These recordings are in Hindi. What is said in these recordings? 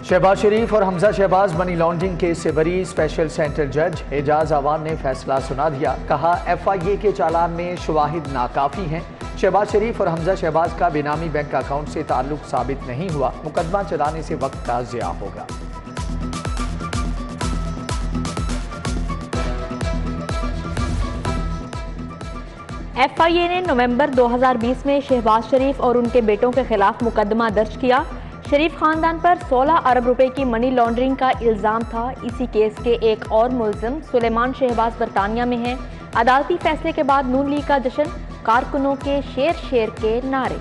शहबाज शरीफ और Hamza Shahbaz money laundering case से बरी स्पेशल सेंटर जज एजाज अवान ने फैसला सुना दिया। कहा FIA के चालान में शवाहिद नाकाफी हैं। शहबाज शरीफ और हमजा शहबाज का बेनामी बैंक अकाउंट से ताल्लुक साबित नहीं हुआ। मुकदमा चलाने से वक्त का ज़िया होगा। FIA ने नवंबर 2020 में शहबाज शरीफ और उनके बेटों के खिलाफ मुकदमा दर्ज किया। शरीफ खानदान पर 16 अरब रुपए की मनी लॉन्ड्रिंग का इल्जाम था। इसी केस के एक और मुलजिम सुलेमान शहबाज बरतानिया में हैं। अदालती फैसले के बाद नून लीग का जश्न, कारकुनों के शेर शेर के नारे।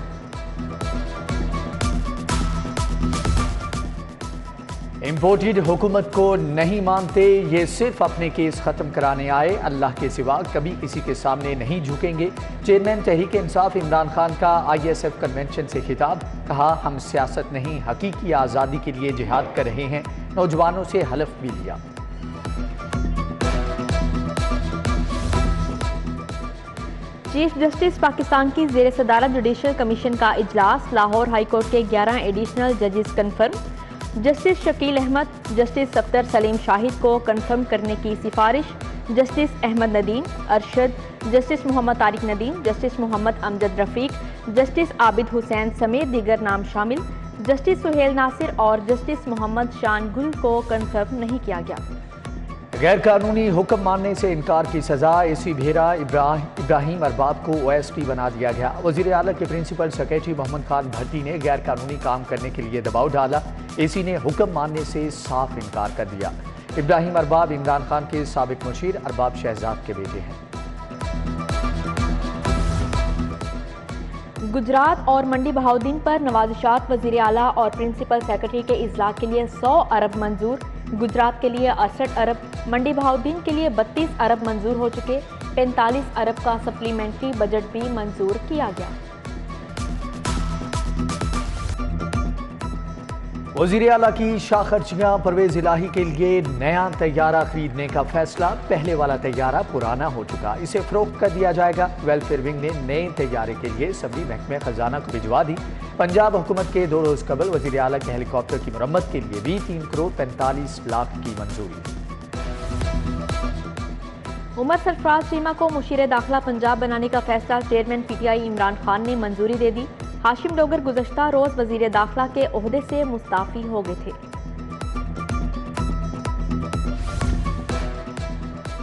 इम्पोर्टेड हुकूमत को नहीं मानते, ये सिर्फ अपने केस खत्म कराने आए, अल्लाह के सिवा कभी किसी के सामने नहीं झुकेंगे। चेयरमैन तहरीक इंसाफ इमरान खान का ISF कन्वेंशन से खिताब। कहा हम सियासत नहीं हकीकी आज़ादी के लिए जिहाद कर रहे हैं। नौजवानों से हलफ भी लिया। चीफ जस्टिस पाकिस्तान की ज़ेर सदारत जुडिशल कमीशन का इजलास। लाहौर हाई कोर्ट के 11 एडिशनल जजेस confirm. Justice Shakeel Ahmed, justice Safdar Saleem Shahid को कन्फर्म करने की सिफारिश। Justice Ahmed Nadeem, Arshad, justice Mohammad Tariq Nadeem, justice Mohammad Amjad Rafique, justice Abid Hussain समेत दीगर नाम शामिल। जस्टिस सुहेल नासिर और जस्टिस मोहम्मद शान गुल को कन्फर्म नहीं किया गया। गैर कानूनी हुक्म मानने से इनकार की सजा। AC भेरा इब्राहिम अरबाब को OSP बना दिया गया। वज़ीर आला के प्रिंसिपल सेक्रेटरी मोहम्मद खान भट्टी ने गैर कानूनी काम करने के लिए दबाव डाला। AC ने हुक्म मानने से साफ इनकार कर दिया। इब्राहिम अरबाब इमरान खान के साबिक मुशीर अरबाब शहजाद के बेटे हैं। गुजरात और मंडी बहाउद्दीन पर नवाजिशात। वज़ीर आला और प्रिंसिपल सेक्रेटरी के इजलास के लिए 100 अरब मंजूर। गुजरात के लिए 68 अरब, मंडी बहाउद्दीन के लिए 32 अरब मंजूर हो चुके। 45 अरब का सप्लीमेंट्री बजट भी मंजूर किया गया। वज़ीर आला की शाखर्चियाँ। परवेज़ इलाही के लिए नया तैयारा खरीदने का फैसला। पहले वाला तैयारा पुराना हो चुका, इसे फरोख्त कर दिया जाएगा। वेलफेयर विंग ने नए तैयारे के लिए सभी महकमे खजाना को भिजवा दी। पंजाब हुकूमत के 2 रोज़ कबल वज़ीर आला के हेलीकॉप्टर की मरम्मत के लिए भी 3 करोड़ 45 लाख की मंजूरी। उमर सरफराज चीमा को मुशीर दाखिला पंजाब बनाने का फैसला। चेयरमैन PTI इमरान खान ने मंजूरी दे दी। हाशिम डोगर गुज़श्ता रोज वज़ीर दाखिला के ओहदे से मुस्ताफ़ी हो गए थे।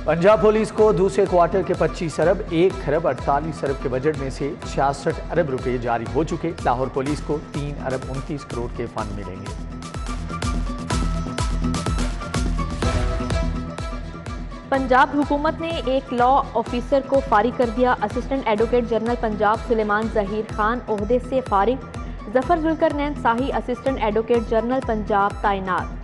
पंजाब पुलिस को दूसरे क्वार्टर के 25 अरब 1 खरब 48 अरब के बजट में से 66 अरब रुपए जारी हो चुके। लाहौर पुलिस को 3 अरब 29 करोड़ के फंड मिलेंगे। पंजाब हुकूमत ने एक लॉ ऑफिसर को फारिग कर दिया। Assistant advocate general Punjab Suleman Zaheer Khan ओहदे से फारिग। Zafar Zulqarnain Shahi assistant advocate general Punjab तैनात।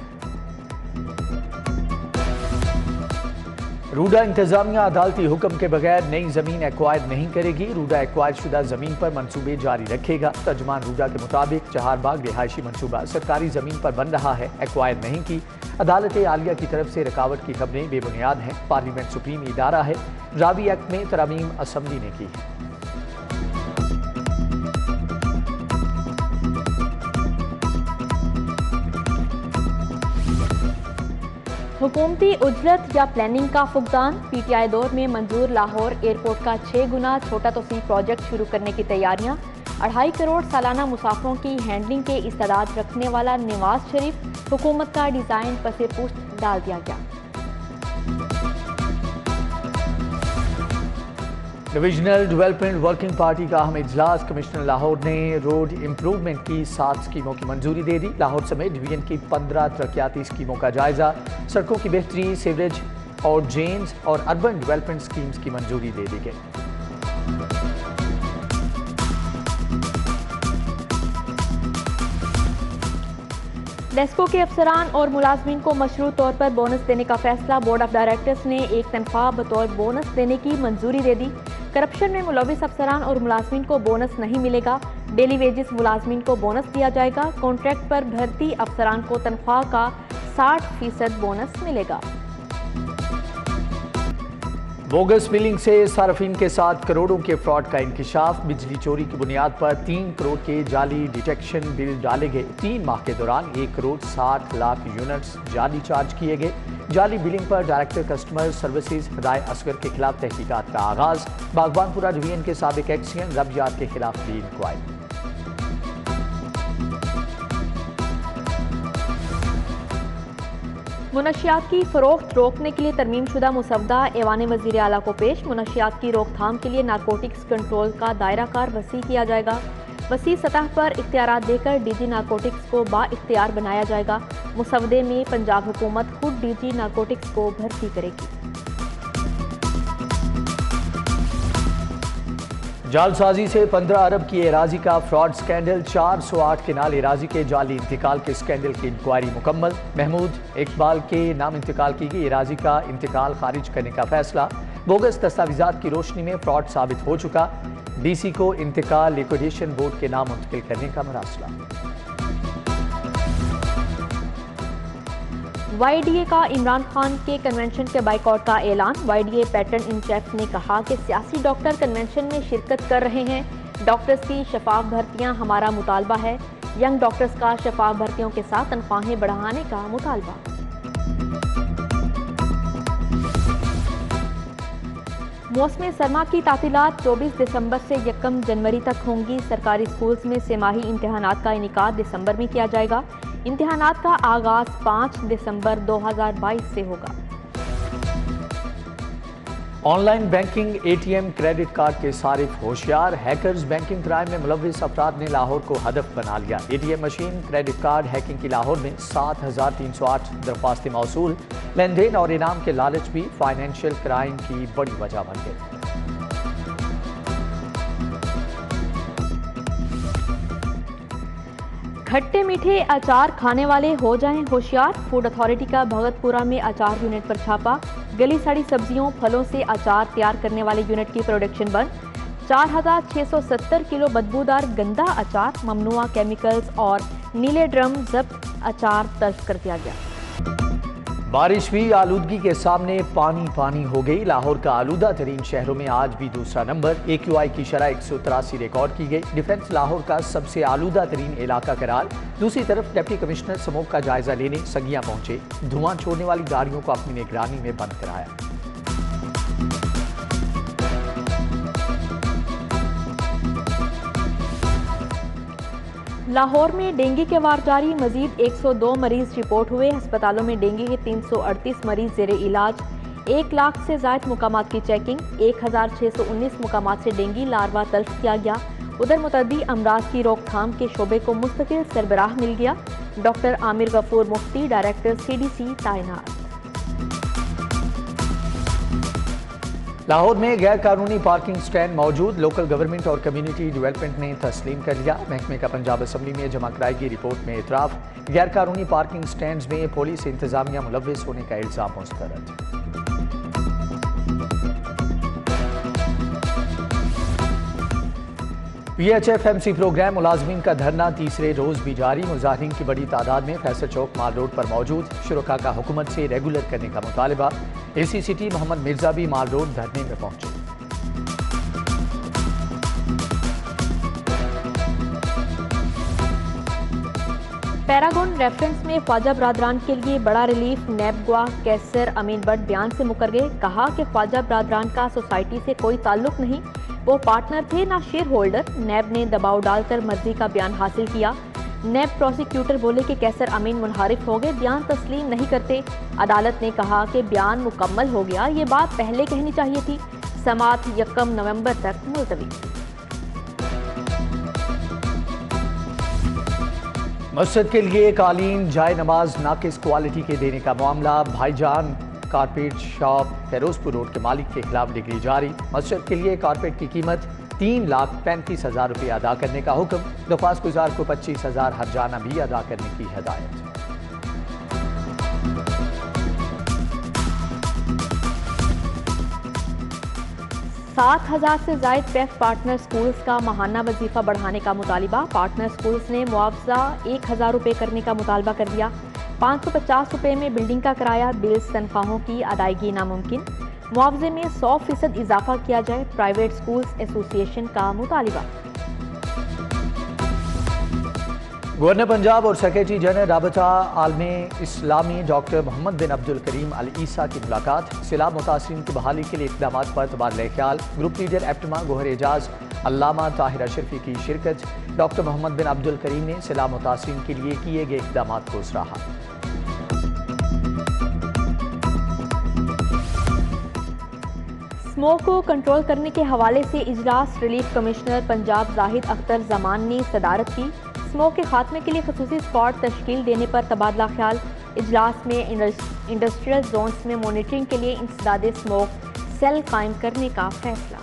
रूडा इंतजामिया अदालती हुक्म के बगैर नई जमीन एक्वायर नहीं करेगी। रूडा एक्वायर शुदा जमीन पर मंसूबे जारी रखेगा। तर्जुमान रूडा के मुताबिक चहारबाग रिहायशी मंसूबा सरकारी जमीन पर बन रहा है, एक्वायर नहीं की। अदालत आलिया की तरफ से रुकावट की खबरें बेबुनियाद हैं। पार्लियामेंट सुप्रीम इदारा है। रावी एक्ट में तरमीम असम्बली ने की है। हुकूमती उजरत या प्लानिंग का फुकदान। PTI दौर में मंजूर। लाहौर एयरपोर्ट का 6 गुना छोटा तोसी प्रोजेक्ट शुरू करने की तैयारियां। 2.5 करोड़ सालाना मुसाफिरों की हैंडलिंग के इस्तेदाद रखने वाला नवाज शरीफ हुकूमत का डिज़ाइन पसे पुश्त डाल दिया गया। डिविजनल डेवलपमेंट वर्किंग पार्टी का अहम इजलास। कमिश्नर लाहौर ने रोड इम्प्रूवमेंट की 7 स्कीमों की मंजूरी दे दी। लाहौर समेत डिवीजन की 15 तरक्याती स्कीमों का जायजा। सड़कों की बेहतरी, सीवरेज और ड्रेन्स और अर्बन डेवलपमेंट स्कीम्स की मंजूरी दे दी गई। डेस्को के अफसरान और मुलाजमीन को मशरूत तौर पर बोनस देने का फैसला। बोर्ड ऑफ डायरेक्टर्स ने एक तनख्वाह बतौर बोनस देने की मंजूरी दे दी। करप्शन में मुलविस अफसरान और मुलाजमीन को बोनस नहीं मिलेगा। डेली वेजेस मुलाजमीन को बोनस दिया जाएगा। कॉन्ट्रैक्ट पर भर्ती अफसरान को तनख्वाह का 60% बोनस मिलेगा। बोगस बिलिंग से सार्फिन के साथ करोड़ों के फ्रॉड का इंकिशाफ। बिजली चोरी की बुनियाद पर 3 करोड़ के जाली डिटेक्शन बिल डाले गए। 3 माह के दौरान 1 करोड़ 60 लाख यूनिट्स जाली चार्ज किए गए। जाली बिलिंग पर डायरेक्टर कस्टमर सर्विसेज राय असगर के खिलाफ तहकीकात का आगाज। बागबानपुरा डिवीजन के साबिक एक्सीएन रब यार के खिलाफ भी इंक्वायरी। मुनशियात की फरोख्त रोकने के लिए तरमीमशुदा मुसवदा ऐवान वज़ीर आला को पेश। मुनशियात की रोकथाम के लिए नारकोटिक्स कंट्रोल का दायरा कार वसी किया जाएगा। वसी सतह पर इख्तियारात देकर डीजी नारकोटिक्स को बाइख्तियार बनाया जाएगा। मुसवदे में पंजाब हुकूमत खुद डीजी नारकोटिक्स को भर्ती करेगी। जालसाजी से 15 अरब की एराजी का फ्रॉड स्कैंडल। 408 केनाल एराजी के जाली इंतकाल के स्कैंडल की इंक्वायरी मुकम्मल। महमूद इकबाल के नाम इंतकाल की गई एराजी का इंतकाल खारिज करने का फैसला। बोगस दस्तावेजात की रोशनी में फ्रॉड साबित हो चुका। डीसी को इंतकाल लिक्विडेशन बोर्ड के नाम मुंतकिल करने का मरासला। YDA का इमरान खान के कन्वेंशन के बाइकआउट का ऐलान। YDA पैटर्न इन चीफ ने कहा कि सियासी डॉक्टर कन्वेंशन में शिरकत कर रहे हैं। डॉक्टर्स की शफाफ भर्तियां हमारा मुतालबा है। यंग डॉक्टर्स का शफाफ भर्तियों के साथ तनख्वाहें बढ़ाने का मुतालबा। मौसम सरमा की तातीलात 24 दिसंबर से 1 जनवरी तक होंगी। सरकारी स्कूल्स में सेमाही इम्तिहानात का इनेकाद दिसंबर में किया जाएगा। इम्तिहानात का आगाज 5 दिसंबर 2022 से होगा। Online banking, ATM, credit card के सारिफ होशियार। हैकर्स बैंकिंग क्राइम में मुलव्विस अफराद ने लाहौर को हदफ बना लिया। ATM machine, credit card hacking की लाहौर में 7308 दरख्वास्तें मौसूल। लेन देन और इनाम के लालच भी फाइनेंशियल क्राइम की बड़ी वजह बन गए। खट्टे मीठे अचार खाने वाले हो जाएं होशियार। फूड अथॉरिटी का भगतपुरा में अचार यूनिट पर छापा। गली सड़ी सब्जियों फलों से अचार तैयार करने वाले यूनिट की प्रोडक्शन बंद। 4670 किलो बदबूदार गंदा अचार, ममनुआ केमिकल्स और नीले ड्रम जब्त अचार तल्फ कर दिया गया। बारिश भी आलूदगी के सामने पानी पानी हो गई। लाहौर का आलूदा तरीन शहरों में आज भी दूसरा नंबर। AQI की शरह 183 रिकॉर्ड की गई। डिफेंस लाहौर का सबसे आलूदा तरीन इलाका करार। दूसरी तरफ डिप्टी कमिश्नर स्मोक का जायजा लेने सगियां पहुंचे। धुआं छोड़ने वाली गाड़ियों को अपनी निगरानी में बंद कराया। लाहौर में डेंगू के वार जारी। मजीद 102 मरीज रिपोर्ट हुए। अस्पतालों में डेंगू के 338 मरीज जेरे इलाज। 1 लाख से ज्यादा मुकामात की चेकिंग। 1619 मुकामात से डेंगू लार्वा तल्फ किया गया। उधर मुतअद्दी अमराज की रोकथाम के शोबे को मुस्तकिल सरबराह मिल गया। डॉक्टर आमिर गफूर मुफ्ती डायरेक्टर CDC तैनात। लाहौर में गैर कानूनी पार्किंग स्टैंड मौजूद। लोकल गवर्नमेंट और कम्युनिटी डेवलपमेंट ने तस्लीम कर लिया। महकमे का पंजाब असम्बली में जमा कराई गई रिपोर्ट में इतराफ। गैर कानूनी पार्किंग स्टैंड्स में पुलिस इंतजामिया मुलव्विस होने का इल्जाम मुस्तरद। PHFMC प्रोग्राम मुलाजमीन का धरना तीसरे रोज भी जारी। मुजाहिरीन की बड़ी तादाद में फैसल चौक माल रोड पर मौजूद। शुरका का हुकूमत से रेगुलर करने का मुतालबा। AC सिटी मोहम्मद मिर्जा भी माल रोड धरने में पहुंचे। पैरागॉन रेफरेंस में ख्वाजा बरादरान के लिए बड़ा रिलीफ। नैब गवाह कैसर अमीन भट्ट बयान से मुकर गए। कहा कि ख्वाजा बरादरान का सोसाइटी से कोई ताल्लुक नहीं, वो पार्टनर थे ना शेयर होल्डर। नैब ने दबाव डालकर मर्जी का बयान हासिल किया। नैब प्रोसिक्यूटर बोले कि कैसर अमीन मुनहरिफ हो गए, बयान तस्लीम नहीं करते। अदालत ने कहा कि बयान मुकम्मल हो गया, ये बात पहले कहनी चाहिए थी। समात 1 नवंबर तक मुलतवी। मस्जिद के लिए कालीन जाय नमाज नाकिस क्वालिटी के देने का मामला। भाईजान कारपेट शॉप फेरोजपुर रोड के मालिक के खिलाफ डिग्री जारी। मस्जिद के लिए कारपेट की कीमत 3,35,000 रुपये अदा करने का हुक्म। दरख्वास्त गुजार को 25,000 हर्जाना भी अदा करने की हिदायत। सात 7,000 से जायद पेफ पार्टनर स्कूल्स का माहाना वजीफा बढ़ाने का मुतालिबा। पार्टनर स्कूल्स ने मुआवजा 1,000 रुपये करने का मुतालबा कर दिया। 550 रुपये में बिल्डिंग का किराया, बिल्स, तनख्वाहों की अदायगी नामुमकिन। मुआवजे में 100% इजाफा किया जाए, प्राइवेट स्कूल्स एसोसिएशन का मुतालिबा। गवर्नर पंजाब और सेक्रेटरी जनरल राबता आलमी इस्लामी डॉक्टर मोहम्मद बिन अब्दुल करीम अल ईसा की मुलाकात, सैलाब मुतासरीन की बहाली के लिए इक़दाम पर तबादला ख्याल। Group leader APTMA Gohar Ejaz Allama Tahir Ashrafi की शिरकत। डॉक्टर मोहम्मद बिन अब्दुल करीम ने सैलाब मुतासरीन के लिए किए गए इक़दाम को सराहा। स्मोक को कंट्रोल करने के हवाले से इजलास रिलीफ कमिश्नर पंजाब जाहिद अख्तर जमान ने सदारत की। स्मोक के खात्मे के लिए खसूसी स्क्वाड तश्कील देने पर तबादला ख्याल। इजलास में इंडस्ट्रियल जोन्स में मॉनिटरिंग के लिए इंसदादे स्मोक सेल कायम करने का फैसला।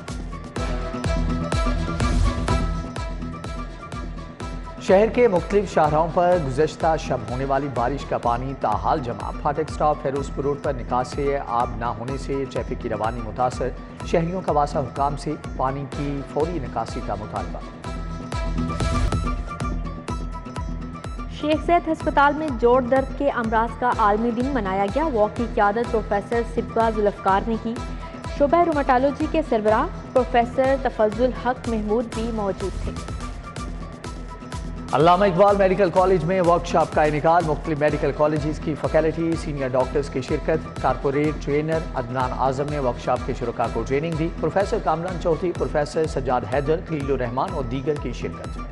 शहर के मुख्तलिफ शाहराहों पर गुज़श्ता शब होने वाली बारिश का पानी ताहाल जमा। फाटक स्टॉप फेरोजपुर रोड पर निकास से आब ना होने से ट्रैफिक की रवानी मुतासर। शहरियों का वासा हुकाम से पानी की फौरी निकासी का मुतालबा। शेख ज़ैद हस्पताल में जोड़ दर्द के अमराज का आलमी दिन मनाया गया। वॉक की क़ियादत प्रोफेसर सिब्गा जुल्फ़कार ने की। शोबा रूमाटोलॉजी के सरबराह प्रोफेसर तफज्जुल हक महमूद भी मौजूद थे। अल्लामा इकबाल मेडिकल कॉलेज में वर्कशॉप का इनेकाद। मुख्तलिफ मेडिकल कॉलेज की फैकल्टी सीनियर डॉक्टर्स की शिरकत। कारपोरेट ट्रेनर अदनान आजम ने वर्कशॉप के शुरका को ट्रेनिंग दी। प्रोफेसर कामरान चौधरी, प्रोफेसर सज्जाद हैदर, खलीलुर रहमान और दीगर की शिरकत।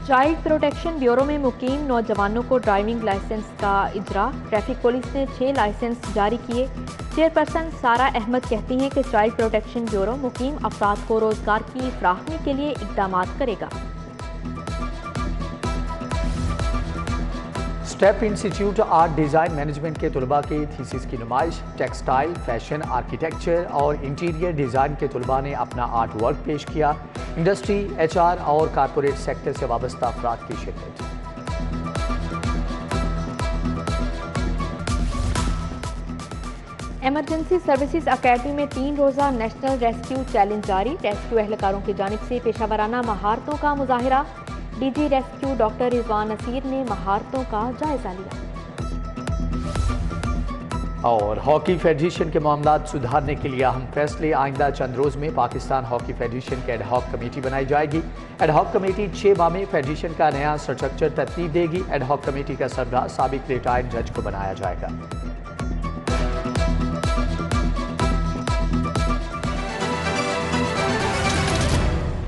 चाइल्ड प्रोटेक्शन ब्यूरो में मुकीम नौजवानों को ड्राइविंग लाइसेंस का इजरा। ट्रैफिक पुलिस ने 6 लाइसेंस जारी किए। चेयरपर्सन सारा अहमद कहती हैं कि चाइल्ड प्रोटेक्शन ब्यूरो मुकीम अफराद को रोजगार की फ्राहमी के लिए इक़दाम करेगा। Step institute art design management के तलबा के थीसिस की नुमाइश। टेक्सटाइल, फैशन, आर्किटेक्चर और इंटीरियर डिज़ाइन के तलबा ने अपना आर्ट वर्क पेश किया। इंडस्ट्री, HR और कारपोरेट सेक्टर से वाबस्ता अफराद की शिरकत। एमरजेंसी सर्विसेज अकेडमी में 3 रोज़ा नेशनल रेस्क्यू चैलेंज जारी। रेस्क्यू एहलकारों की जानिब से पेशावराना महारतों का मुजाहिरा। DG rescue doctor Rizwan Naseer ने महारतों का जायजा लिया। और हॉकी फेडरेशन के मामलात सुधारने के लिए अहम फैसले। आइंदा चंद रोज में पाकिस्तान हॉकी फेडरेशन की एडहॉक कमेटी बनाई जाएगी। एडहॉक कमेटी 6 माह में फेडरेशन का नया स्ट्रक्चर तरतीब देगी। एडहॉक कमेटी का सरबराह साबिक रिटायर्ड जज को बनाया जाएगा।